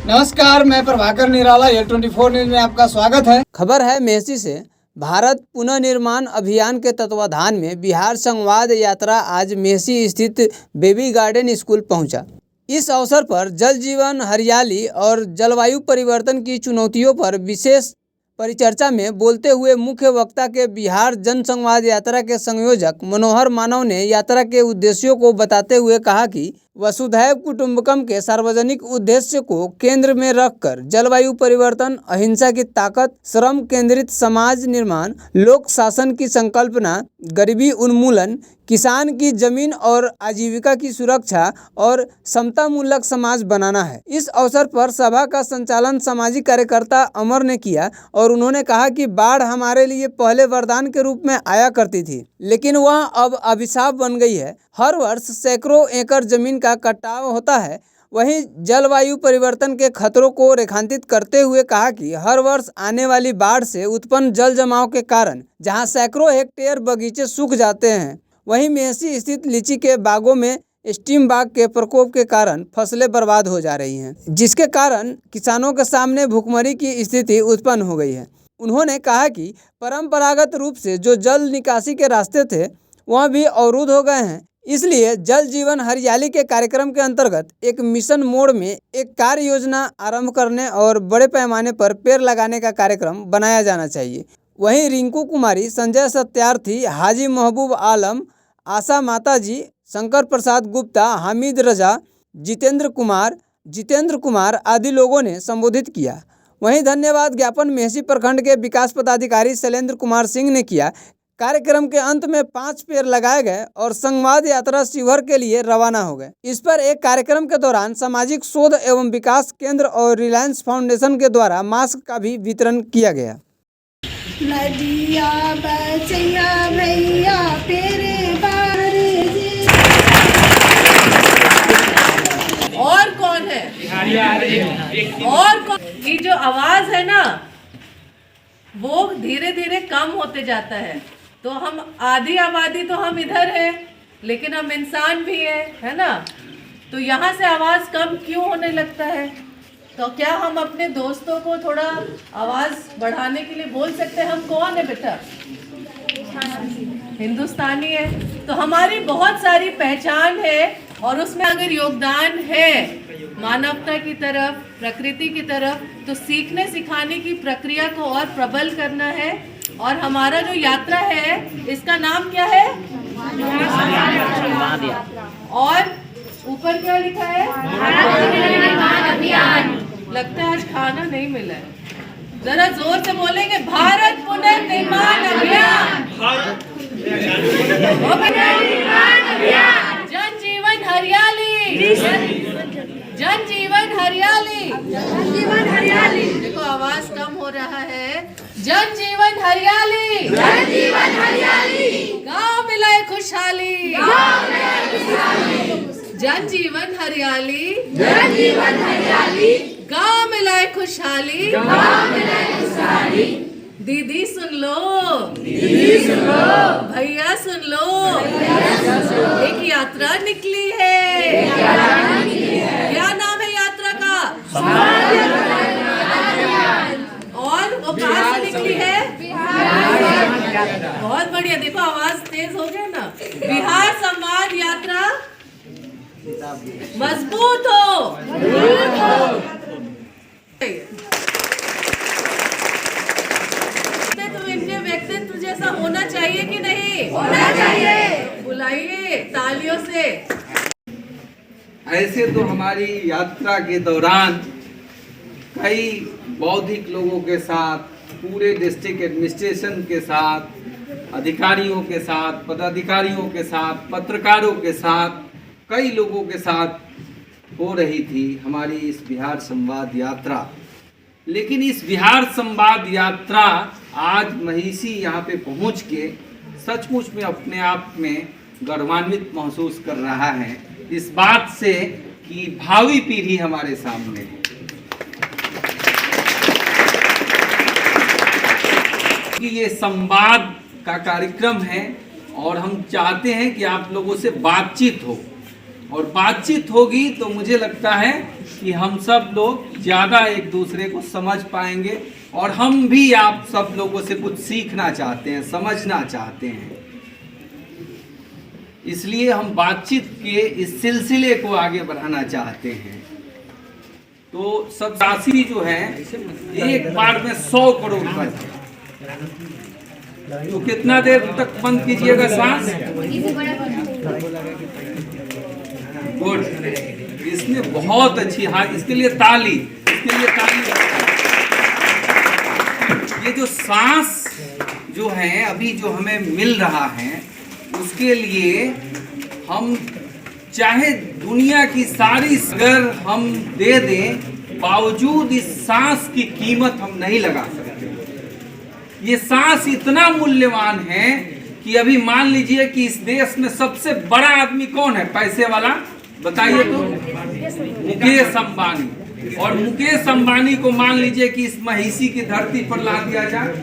नमस्कार, मैं प्रभाकर निराला, L24 news में आपका स्वागत है। खबर है मेहसी से। भारत पुनर्निर्माण अभियान के तत्वाधान में बिहार संवाद यात्रा आज मेहसी स्थित बेबी गार्डन स्कूल पहुंचा। इस अवसर पर जल जीवन, हरियाली और जलवायु परिवर्तन की चुनौतियों पर विशेष परिचर्चा में बोलते हुए मुख्य वक्ता के बिहार जन संवाद यात्रा के संयोजक मनोहर मानव ने यात्रा के उद्देश्यों को बताते हुए कहा कि वसुधैव कुटुंबकम के सार्वजनिक उद्देश्य को केंद्र में रखकर जलवायु परिवर्तन, अहिंसा की ताकत, श्रम केंद्रित समाज निर्माण, लोक शासन की संकल्पना, गरीबी उन्मूलन, किसान की जमीन और आजीविका की सुरक्षा और समतामूलक समाज बनाना है। इस अवसर पर सभा का संचालन सामाजिक कार्यकर्ता अमर ने किया और उन्होंने कहा कि बाढ़ हमारे लिए पहले वरदान के रूप में आया करती थी, लेकिन वह अब अभिशाप बन गई है। हर वर्ष सैकड़ों एकड़ जमीन का कटाव होता है। वहीं जलवायु परिवर्तन के खतरों को रेखांकित करते हुए कहा कि हर वर्ष आने वाली बाढ़ से उत्पन्न जल जमाव के कारण जहां सैकड़ों हेक्टेयर बगीचे सूख जाते हैं, वहीं मेहसी स्थित लीची के बागों में स्टीम बाग के प्रकोप के कारण फसलें बर्बाद हो जा रही हैं, जिसके कारण किसानों के सामने भुखमरी की स्थिति उत्पन्न हो गई है। उन्होंने कहा कि परंपरागत रूप से जो जल निकासी के रास्ते थे वह भी अवरुद्ध हो गए हैं। इसलिए जल जीवन हरियाली के कार्यक्रम के अंतर्गत एक मिशन मोड में एक कार्य योजना आरंभ करने और बड़े पैमाने पर पेड़ लगाने का कार्यक्रम बनाया जाना चाहिए। वहीं रिंकू कुमारी, संजय सत्यार्थी, हाजी महबूब आलम, आशा माताजी, शंकर प्रसाद गुप्ता, हामिद रजा, जितेंद्र कुमार आदि लोगों ने संबोधित किया। वहीं धन्यवाद ज्ञापन मेहसी प्रखंड के विकास पदाधिकारी शैलेंद्र कुमार सिंह ने किया। कार्यक्रम के अंत में 5 पेड़ लगाए गए और संवाद यात्रा शिवहर के लिए रवाना हो गए। इस पर एक कार्यक्रम के दौरान सामाजिक शोध एवं विकास केंद्र और रिलायंस फाउंडेशन के द्वारा मास्क का भी वितरण किया गया। नदिया बचिया भैया तेरे बारे जी। और कौन है? और कौन? ये जो आवाज है ना, वो धीरे धीरे कम होते जाता है। तो हम आधी आबादी तो हम इधर है, लेकिन हम इंसान भी है ना। तो यहाँ से आवाज कम क्यों होने लगता है? तो क्या हम अपने दोस्तों को थोड़ा आवाज बढ़ाने के लिए बोल सकते हैं? हम कौन है बेटा? हिंदुस्तानी है। तो हमारी बहुत सारी पहचान है और उसमें अगर योगदान है मानवता की तरफ, प्रकृति की तरफ, तो सीखने सिखाने की प्रक्रिया को और प्रबल करना है। और हमारा जो यात्रा है, इसका नाम क्या है? और ऊपर क्या लिखा है? लगता है आज खाना नहीं मिला है। जरा जोर से बोलेंगे, भारत पुनर्निर्माण अभियान। जन जीवन हरियाली, जन जीवन हरियाली। देखो आवाज कम हो रहा है। जन जीवन हरियाली, जन जीवन हरियाली। गाँव मिलाए खुशहाली, जन जीवन हरियाली, जन जीवन हरियाली। गाँव मिलाए खुशहाली, गाँव मिलाए खुशहाली। दीदी सुन लो, दीदी सुन लो, भैया सुन लो, एक यात्रा निकली है। क्या नाम है यात्रा का? और वो कहाँ से निकली है? बहुत बढ़िया। देखो आवाज तेज हो गया ना। बिहार संवाद यात्रा मजबूत हो। तो इनके व्यक्तित्व जैसा होना चाहिए कि नहीं? होना चाहिए। बुलाइए तालियों से। ऐसे तो हमारी यात्रा के दौरान कई बौद्धिक लोगों के साथ, पूरे डिस्ट्रिक्ट एडमिनिस्ट्रेशन के साथ, अधिकारियों के साथ, पदाधिकारियों के साथ, पत्रकारों के साथ, कई लोगों के साथ हो रही थी हमारी इस बिहार संवाद यात्रा। लेकिन इस बिहार संवाद यात्रा आज महिषी यहाँ पे पहुँच के सचमुच में अपने आप में गौरवान्वित महसूस कर रहा है इस बात से कि भावी पीढ़ी हमारे सामने है। कि ये संवाद का कार्यक्रम है और हम चाहते हैं कि आप लोगों से बातचीत हो। और बातचीत होगी तो मुझे लगता है कि हम सब लोग ज़्यादा एक दूसरे को समझ पाएंगे, और हम भी आप सब लोगों से कुछ सीखना चाहते हैं, समझना चाहते हैं। इसलिए हम बातचीत के इस सिलसिले को आगे बढ़ाना चाहते हैं। तो सब राशि जो है एक बार में 100 करोड़ रुपए, तो कितना देर तक बंद कीजिएगा सांस? गुड, इसने बहुत अच्छी, हाथ इसके लिए ताली, इसके लिए ताली। ये जो सांस जो है अभी जो हमें मिल रहा है, उसके लिए हम चाहे दुनिया की सारी अगर हम दे दें, बावजूद इस सांस की कीमत हम नहीं लगा सकते। ये सांस इतना मूल्यवान है कि अभी मान लीजिए कि इस देश में सबसे बड़ा आदमी कौन है, पैसे वाला, बताइए तो? मुकेश अंबानी। और मुकेश अंबानी को मान लीजिए कि इस महिषी की धरती पर ला दिया जाए।